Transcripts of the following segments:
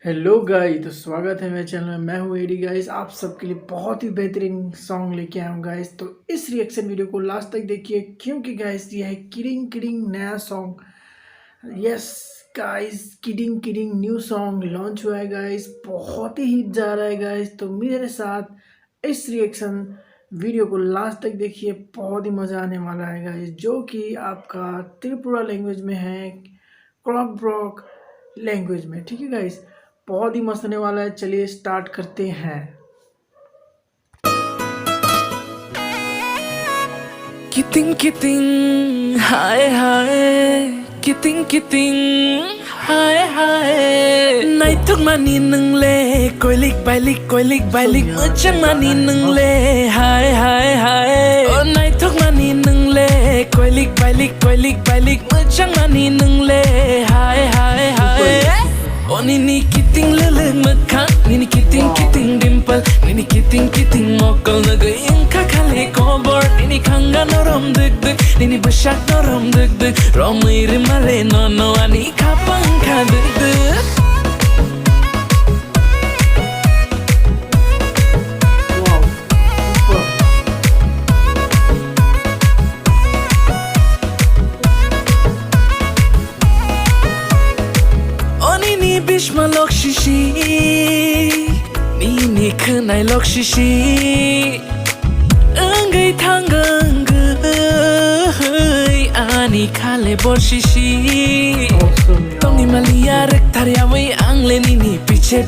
Hello guys, तो स्वागत है मेरे चैनल में। मैं हूँ एडी गाइस। आप सबके लिए बहुत ही बेहतरीन सॉन्ग लेके आया हूँ गाइस। तो इस रिएक्शन वीडियो को लास्ट तक देखिए, क्योंकि गाइस ये है किडिंग किडिंग नया song. Yes guys, kidding kidding new song launch हुआ है गाइस। बहुत ही हिट जा रहा है गाइस। तो मेरे साथ इस रिएक्शन वीडियो को लास्ट तक देखिए, बहुत ही मज़ा आने वाला है गाइस। जो कि आपका त्रिपुरा लैंग्वेज में है, क्रॉक ब्रॉक लैंग्वेज में। ठीक है गाइस, बहुत ही मस्त होने वाला है। चलिए स्टार्ट करते हैं। Kiting kiting, hi hi. Kiting kiting, hi hi. Nay thúc mani nâng lê, coi lik bài lik mơ chẳng mani nâng lê, hi hi hi. Oh nay thúc mani nâng lê, coi lik bài lik mơ chẳng mani nâng lê, hi hi hi. Oh nini kiting lele mekha, nini kiting dimple, nini kiting mokal nagayang kakale kobor, nini khanga norom duk, nini basak norom duk, romai rimale no ani kapang ka duk. Bishma lok shishi, nini khnai lok shishi, angai thangang ani khale bor shishi. Tongi malia rek tharia wai angle nini piche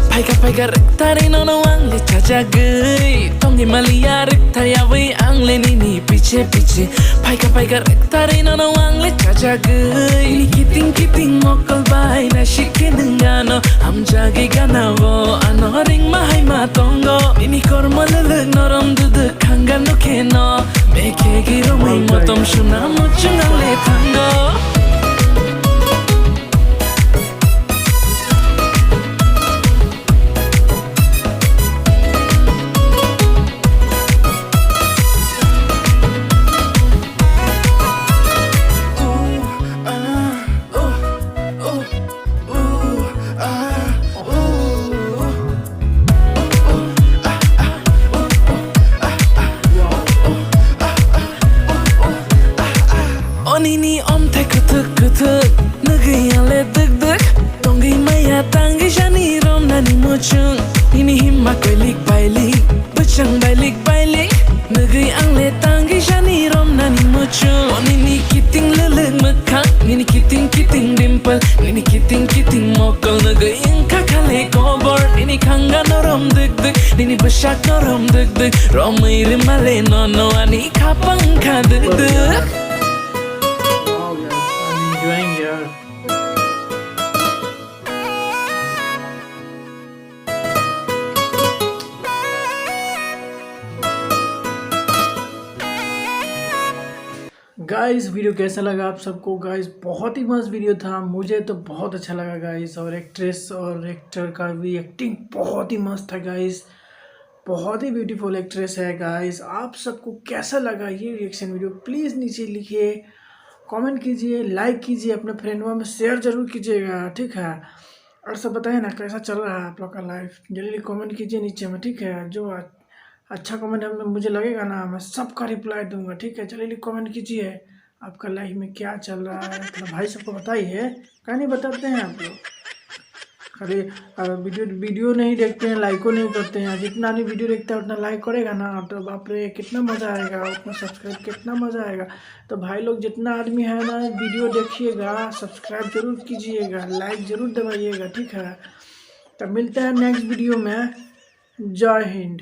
phaika rek tari no angle chacha gai. Tongi malia rek tharia wai angle nini piche phaika rek tari no angle chacha gai. Nini kiting mokal bai na shike nangano am jagi ganavo anoring mahai ma tongo. Nini korma lelek norom dudu khanga no keno meke giro mai motom shuna mochungale tango. Nini om te kutuk nagaya le duk tongi maya tangi shani rom nani mochung. Nini himma koi lik bachang bai lik nagai ang le tangi shani rom nani mochung. Oh nini kiting lele mekha, nini kiting dimple, nini kiting mokal nagai ang kakale kobor, nini khanga norom duk, nini basak norom duk, romai rimale no ani kapang ka duk. Guys video कैसा लगा आप सबको? Guys बहुत ही मस्त video था, मुझे तो बहुत अच्छा लगा गाइस। और एक्ट्रेस और एक्टर का भी एक्टिंग बहुत ही मस्त है गाइस। बहुत ही ब्यूटीफुल एक्ट्रेस है गाइस। आप सबको कैसा लगा ये रिएक्शन वीडियो? प्लीज़ नीचे लिखिए, कमेंट कीजिए, लाइक कीजिए, अपने फ्रेंडों में शेयर जरूर कीजिएगा। ठीक है, और सब बताइए ना कैसा चल रहा है आप लोग का लाइफ। जल्दी कमेंट कीजिए नीचे में। ठीक है, जो अच्छा कमेंट मुझे लगेगा ना, मैं सबका रिप्लाई दूंगा। ठीक है, चलिए कमेंट कीजिए आपका लाइफ में क्या चल रहा है। मतलब भाई सबको बताइए, क्या नहीं बताते हैं आप लोग? अरे वीडियो नहीं देखते हैं, लाइको नहीं करते हैं। जितना आदमी वीडियो देखता है उतना लाइक करेगा ना, तो बाप रे कितना मज़ा आएगा, उतना सब्सक्राइब कितना मज़ा आएगा। तो भाई लोग जितना आदमी है ना, वीडियो देखिएगा, सब्सक्राइब जरूर कीजिएगा, लाइक ज़रूर दबाइएगा। ठीक है, तो मिलते हैं नेक्स्ट वीडियो में। जय हिंद।